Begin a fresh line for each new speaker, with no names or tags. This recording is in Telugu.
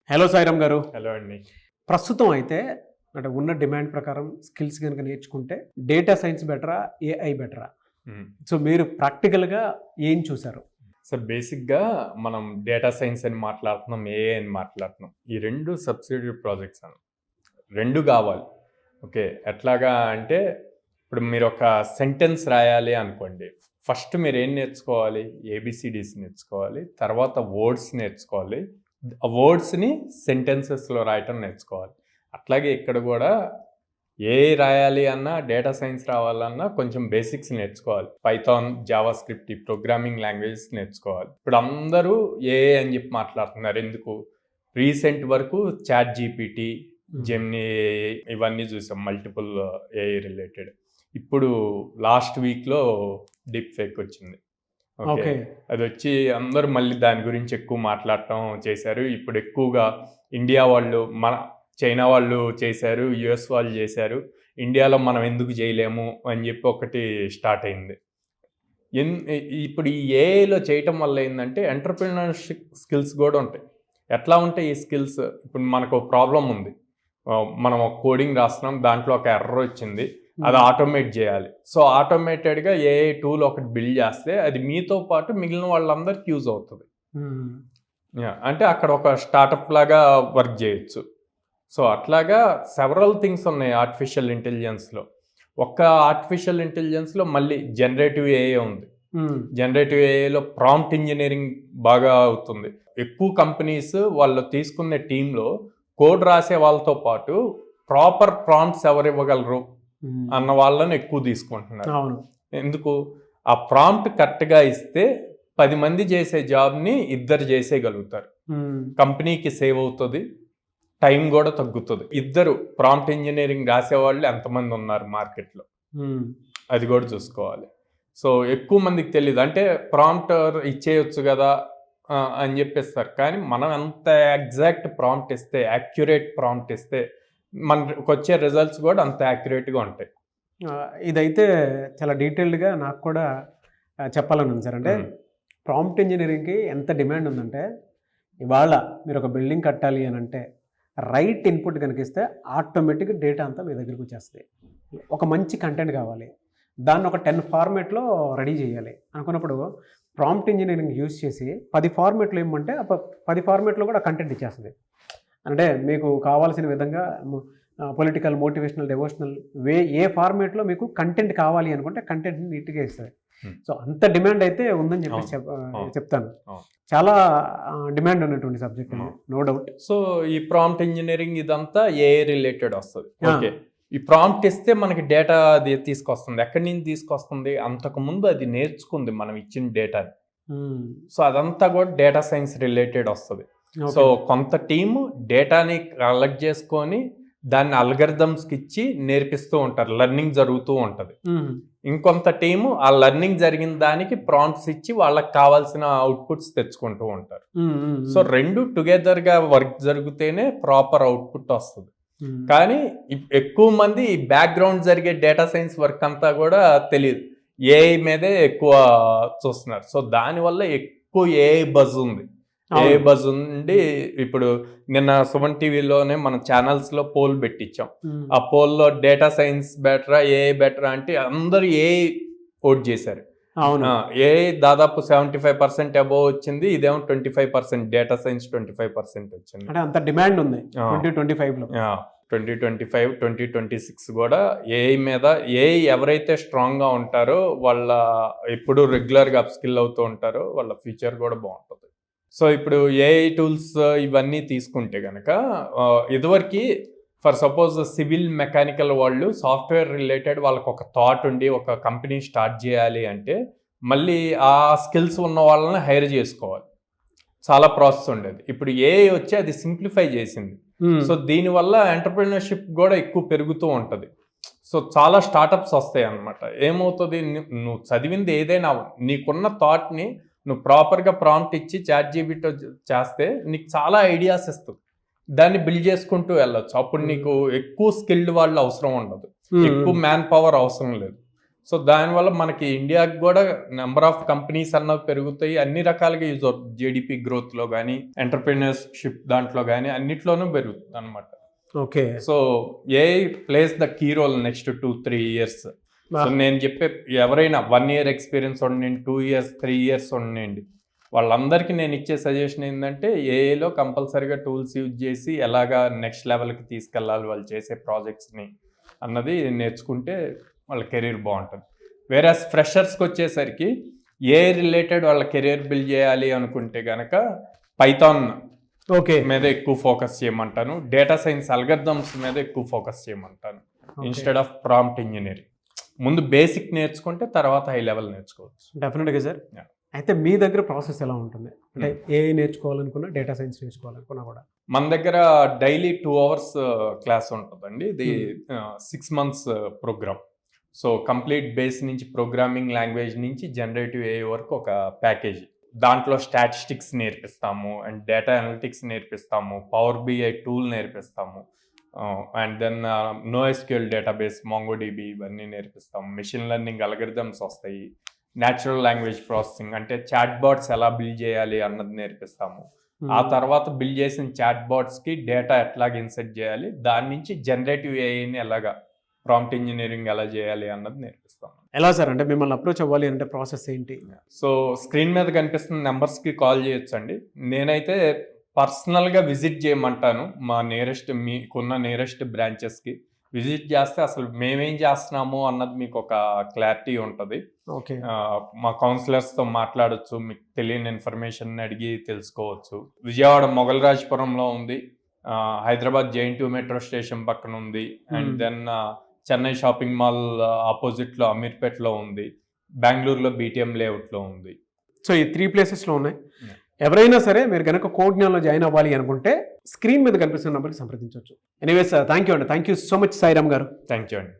హలో సాయిరామ్ గారు.
హలో అండి.
ప్రస్తుతం అయితే అంటే ఉన్న డిమాండ్ ప్రకారం స్కిల్స్ కనుక నేర్చుకుంటే డేటా సైన్స్ బెటరా? ఏఐ బెటరా? సో మీరు ప్రాక్టికల్‌గా ఏం చూసారు?
సార్ బేసిక్‌గా మనం డేటా సైన్స్ అని మాట్లాడుతున్నాం, ఏఐ అని మాట్లాడుతున్నాం. ఈ 2 సబ్సిడియరీ ప్రాజెక్ట్స్ అన్న. 2 కావాలి. ఓకే. ఎట్లాగా అంటే ఇప్పుడు మీరు ఒక సెంటెన్స్ రాయాలి అనుకోండి. ఫస్ట్ మీరు ఏం నేర్చుకోవాలి? ఏబీసీడీస్ నేర్చుకోవాలి. తర్వాత వర్డ్స్ నేర్చుకోవాలి. ఆ వర్డ్స్ని సెంటెన్సెస్లో రాయటం నేర్చుకోవాలి. అట్లాగే ఇక్కడ కూడా ఏఐ రాయాలి అన్నా, డేటా సైన్స్ రావాలన్నా కొంచెం బేసిక్స్ నేర్చుకోవాలి. పైథాన్, జావా స్క్రిప్ట్, ఈ ప్రోగ్రామింగ్ లాంగ్వేజెస్ నేర్చుకోవాలి. ఇప్పుడు అందరూ ఏఐ అని చెప్పి మాట్లాడుతున్నారు. ఎందుకు? రీసెంట్ వరకు చాట్ జీపీటీ, జెమినీ ఇవన్నీ చూసాం, మల్టిపుల్ ఏఐ రిలేటెడ్. ఇప్పుడు లాస్ట్ వీక్లో డీప్ ఫేక్ వచ్చింది. ఓకే. అది వచ్చి అందరూ మళ్ళీ దాని గురించి ఎక్కువ మాట్లాడటం చేశారు. ఇప్పుడు ఎక్కువగా ఇండియా వాళ్ళు, చైనా వాళ్ళు చేశారు, యుఎస్ వాళ్ళు చేశారు, ఇండియాలో మనం ఎందుకు చేయలేము అని చెప్పి ఒకటి స్టార్ట్ అయింది. ఇప్పుడు ఈ ఏఐలో చేయటం వల్ల ఏంటంటే ఎంటర్‌ప్రెన్యూర్‌షిప్ స్కిల్స్ కూడా ఉంటాయి. ఎట్లా ఉంటాయి ఈ స్కిల్స్? ఇప్పుడు మనకు ఒక ప్రాబ్లం ఉంది, మనం ఒక కోడింగ్ రాస్తున్నాం, దాంట్లో ఒక ఎర్రర్ వచ్చింది, అది ఆటోమేట్ చేయాలి. సో ఆటోమేటెడ్గా ఏఐ టూల్ ఒకటి బిల్డ్ చేస్తే అది మీతో పాటు మిగిలిన వాళ్ళందరికీ యూజ్ అవుతుంది. అంటే అక్కడ ఒక స్టార్టప్ లాగా వర్క్ చేయొచ్చు. సో అట్లాగా సెవరల్ థింగ్స్ ఉన్నాయి ఆర్టిఫిషియల్ ఇంటెలిజెన్స్లో. ఒక్క ఆర్టిఫిషియల్ ఇంటెలిజెన్స్లో మళ్ళీ జనరేటివ్ ఏఐ ఉంది. జనరేటివ్ ఏఐలో ప్రాంప్ట్ ఇంజనీరింగ్ బాగా అవుతుంది. ఎక్కువ కంపెనీస్ వాళ్ళు తీసుకునే టీంలో కోడ్ రాసే వాళ్ళతో పాటు ప్రాపర్ ప్రాంప్ట్స్ ఎవరు ఇవ్వగలరు అన్న వాళ్ళని ఎక్కువ తీసుకుంటున్నారు. ఎందుకు? ఆ ప్రాంప్ట్ కరెక్ట్గా ఇస్తే 10 మంది చేసే జాబ్ని 2 చేసేయగలుగుతారు. కంపెనీకి సేవ్ అవుతుంది, టైం కూడా తగ్గుతుంది. 2 ప్రాంప్ట్ ఇంజనీరింగ్ రాసేవాళ్ళు ఎంతమంది ఉన్నారు మార్కెట్లో, అది కూడా చూసుకోవాలి. సో ఎక్కువ మందికి తెలియదు. అంటే ప్రాంప్ట్ ఇచ్చేయచ్చు కదా అని చెప్పేస్తారు, కానీ మనం ఎంత ఎగ్జాక్ట్ ప్రాంప్ట్ ఇస్తే, యాక్యురేట్ ప్రాంప్ట్ ఇస్తే మనకు వచ్చే రిజల్ట్స్ కూడా అంత యాక్యురేట్గా ఉంటాయి.
ఇదైతే చాలా డీటెయిల్డ్గా నాకు కూడా చెప్పాలని ఉంది సార్. అంటే ప్రాంప్ట్ ఇంజనీరింగ్కి ఎంత డిమాండ్ ఉందంటే, ఇవాళ మీరు ఒక బిల్డింగ్ కట్టాలి అని అంటే రైట్ ఇన్పుట్ కనుక ఇస్తే ఆటోమేటిక్గా డేటా అంతా మీ దగ్గరికి వచ్చేస్తుంది. ఒక మంచి కంటెంట్ కావాలి, దాన్ని ఒక 10 ఫార్మేట్లో రెడీ చేయాలి అనుకున్నప్పుడు ప్రాంప్ట్ ఇంజనీరింగ్ యూజ్ చేసి 10 ఫార్మేట్లు ఏమంటే 10 ఫార్మేట్లో కూడా కంటెంట్ ఇచ్చేస్తుంది. అంటే మీకు కావాల్సిన విధంగా పొలిటికల్, మోటివేషనల్, డివోషనల్ ఏ ఫార్మేట్లో మీకు కంటెంట్ కావాలి అనుకుంటే కంటెంట్ నీట్గా ఇస్తుంది. సో అంత డిమాండ్ అయితే ఉందని చెప్పేసి చెప్తాను. చాలా డిమాండ్ ఉన్నటువంటి సబ్జెక్ట్ అండి, నో డౌట్.
సో ఈ ప్రాంప్ట్ ఇంజనీరింగ్ ఇదంతా ఏఐ రిలేటెడ్ వస్తుంది. ఓకే. ఈ ప్రాంప్ట్ ఇస్తే మనకి డేటా అది తీసుకొస్తుంది. ఎక్కడి నుంచి తీసుకొస్తుంది? అంతకుముందు అది నేర్చుకుంది మనం ఇచ్చిన డేటాని. సో అదంతా కూడా డేటా సైన్స్ రిలేటెడ్ వస్తుంది. సో కొంత టీము డేటాని కలెక్ట్ చేసుకొని దాన్ని అల్గరిథమ్స్కి ఇచ్చి నేర్పిస్తూ ఉంటారు, లెర్నింగ్ జరుగుతూ ఉంటుంది. ఇంకొంత టీము ఆ లెర్నింగ్ జరిగిన దానికి ప్రాంప్ట్స్ ఇచ్చి వాళ్ళకి కావాల్సిన అవుట్పుట్స్ తెచ్చుకుంటూ ఉంటారు. సో 2 టుగెదర్గా వర్క్ జరిగితేనే ప్రాపర్ అవుట్పుట్ వస్తుంది. కానీ ఎక్కువ మంది ఈ బ్యాక్గ్రౌండ్ జరిగే డేటా సైన్స్ వర్క్ అంతా కూడా తెలియదు, ఏఐ మీదే ఎక్కువ చూస్తున్నారు. సో దానివల్ల ఎక్కువ ఏఐ బజ్ ఉంది. ఏఐ బజ్ ఉండి ఇప్పుడు నిన్న సుమన్ టీవీలోనే మన ఛానల్స్లో పోల్ పెట్టించాం. ఆ పోల్లో డేటా సైన్స్ బెటరా, ఏఐ బెటరా అంటే అందరూ ఏఐ ఓట్ చేశారు. ఏఐ దాదాపు 75% అబోవ్ వచ్చింది, ఇదేమో 25%, డేటా సైన్స్ 25% వచ్చింది.
అంటే అంత డిమాండ్ ఉంది 2025లో.
2025, 2026 కూడా ఏఐ మీద, ఏఐ ఎవరైతే స్ట్రాంగ్గా ఉంటారో వాళ్ళ ఎప్పుడు రెగ్యులర్గా అప్స్కిల్ అవుతూ ఉంటారో వాళ్ళ ఫ్యూచర్ కూడా బాగుంటుంది. సో ఇప్పుడు ఏఐ టూల్స్ ఇవన్నీ తీసుకుంటే కనుక ఇదివరకు ఫర్ సపోజ్ సివిల్, మెకానికల్ వాళ్ళు సాఫ్ట్వేర్ రిలేటెడ్ వాళ్ళకి ఒక థాట్ ఉండి ఒక కంపెనీ స్టార్ట్ చేయాలి అంటే మళ్ళీ ఆ స్కిల్స్ ఉన్న వాళ్ళని హైర్ చేసుకోవాలి, చాలా ప్రాసెస్ ఉండేది. ఇప్పుడు ఏఐ వచ్చి అది సింప్లిఫై చేసింది. సో దీనివల్ల ఎంటర్‌ప్రెన్యూర్‌షిప్ కూడా ఎక్కువ పెరుగుతూ ఉంటుంది. సో చాలా స్టార్టప్స్ వస్తాయి అన్నమాట. ఏమవుతుంది, నువ్వు చదివింది ఏదైనా నీకున్న థాట్ని నువ్వు ప్రాపర్గా ప్రాంప్ట్ ఇచ్చి చాట్ జీపీటీ చేస్తే నీకు చాలా ఐడియాస్ ఇస్తుంది, దాన్ని బిల్డ్ చేసుకుంటూ వెళ్ళొచ్చు. అప్పుడు నీకు ఎక్కువ స్కిల్డ్ వాళ్ళు అవసరం ఉండదు, ఎక్కువ మ్యాన్ పవర్ అవసరం లేదు. సో దానివల్ల మనకి ఇండియాకి కూడా నెంబర్ ఆఫ్ కంపెనీస్ అన్నవి పెరుగుతాయి, అన్ని రకాలుగా యూజ్ అవుతుంది. జీడిపి గ్రోత్లో కానీ ఎంటర్ప్రినర్షిప్ దాంట్లో కానీ అన్నిట్లోనూ పెరుగుతుంది అనమాట.
Okay.
So AI plays the key role next 2-3 years. So నేను చెప్పే ఎవరైనా 1 year ఎక్స్పీరియన్స్ ఉండండి, 2 years 3 years ఉండండి, వాళ్ళందరికీ నేను ఇచ్చే సజెషన్ ఏంటంటే ఏఐలో కంపల్సరీగా టూల్స్ యూజ్ చేసి ఎలాగా నెక్స్ట్ లెవెల్కి తీసుకెళ్ళాలి వాళ్ళు చేసే ప్రాజెక్ట్స్ని అన్నది నేర్చుకుంటే వాళ్ళ కెరీర్ బాగుంటుంది. వేరే ఫ్రెషర్స్కి వచ్చేసరికి ఏఐ రిలేటెడ్ వాళ్ళ కెరీర్ బిల్డ్ చేయాలి అనుకుంటే కనుక పైథాన్ మీద ఎక్కువ ఫోకస్ చేయమంటాను, డేటా సైన్స్ అల్గరిథమ్స్ మీద ఎక్కువ ఫోకస్ చేయమంటాను ఇన్స్టెడ్ ఆఫ్ ప్రాంప్ట్ ఇంజనీరింగ్. ముందు బేసిక్ నేర్చుకుంటే తర్వాత హై లెవెల్ నేర్చుకోవచ్చు.
డెఫినెట్గా సార్. అయితే మీ దగ్గర ప్రాసెస్ ఎలా ఉంటుంది? అంటే ఏఐ నేర్చుకోవాలనుకున్నా, డేటా సైన్స్ నేర్చుకోవాలనుకున్నా కూడా
మన దగ్గర డైలీ 2 hours క్లాస్ ఉంటుందండి. ఇది 6 months program. So complete base నుంచి ప్రోగ్రామింగ్ లాంగ్వేజ్ నుంచి జనరేటివ్ ఏఐ వరకు ఒక ప్యాకేజీ. దాంట్లో స్టాటిస్టిక్స్ నేర్పిస్తాము అండ్ డేటా అనలిటిక్స్ నేర్పిస్తాము, పవర్ బిఐ టూల్ నేర్పిస్తాము, and then NoSQL database, MongoDB ఇవన్నీ నేర్పిస్తాము. మెషిన్ లెర్నింగ్ అల్గరిథమ్స్ వస్తాయి, న్యాచురల్ లాంగ్వేజ్ ప్రాసెసింగ్ అంటే చాట్ బాట్స్ ఎలా బిల్డ్ చేయాలి అన్నది నేర్పిస్తాము. ఆ తర్వాత బిల్డ్ చేసిన చాట్ బాట్స్కి డేటా ఎట్లాగ ఇన్సెట్ చేయాలి, దాని నుంచి జనరేటివ్ ఏఐని ఎలాగా ప్రాంప్ట్ ఇంజనీరింగ్ ఎలా చేయాలి అన్నది నేర్పిస్తాము.
ఎలా సార్? అంటే మిమ్మల్ని అప్రోచ్ అవ్వాలి అంటే ప్రాసెస్ ఏంటి?
సో స్క్రీన్ మీద కనిపిస్తున్న నెంబర్స్కి కాల్ చేయొచ్చండి. నేనైతే పర్సనల్గా విజిట్ చేయమంటాను మా మీకున్న నియరెస్ట్ బ్రాంచెస్కి. విజిట్ చేస్తే అసలు మేమేం చేస్తున్నాము అన్నది మీకు ఒక క్లారిటీ ఉంటుంది.
ఓకే.
మా కౌన్సిలర్స్తో మాట్లాడచ్చు, మీకు తెలియని ఇన్ఫర్మేషన్ అడిగి తెలుసుకోవచ్చు. విజయవాడ మొగల్రాజ్పురంలో ఉంది, హైదరాబాద్ JNTU మెట్రో స్టేషన్ పక్కన ఉంది, and then Chennai shopping mall ఆపోజిట్లో అమీర్పేట్లో ఉంది, బెంగళూరులో BTM లేఅవుట్లో ఉంది.
సో ఈ 3 places ఉన్నాయి. ఎవరైనా సరే మీరు కనుక కోడ్జ్ఞాన్లో జాయిన్ అవ్వాలి అనుకుంటే స్క్రీన్ మీద కనిపిస్తున్న నెంబర్కి సంప్రదించవచ్చు. ఎనీవేస్ థ్యాంక్ యూ అండి. Thank you so much Sairam గారు.
థ్యాంక్ యూ అండి.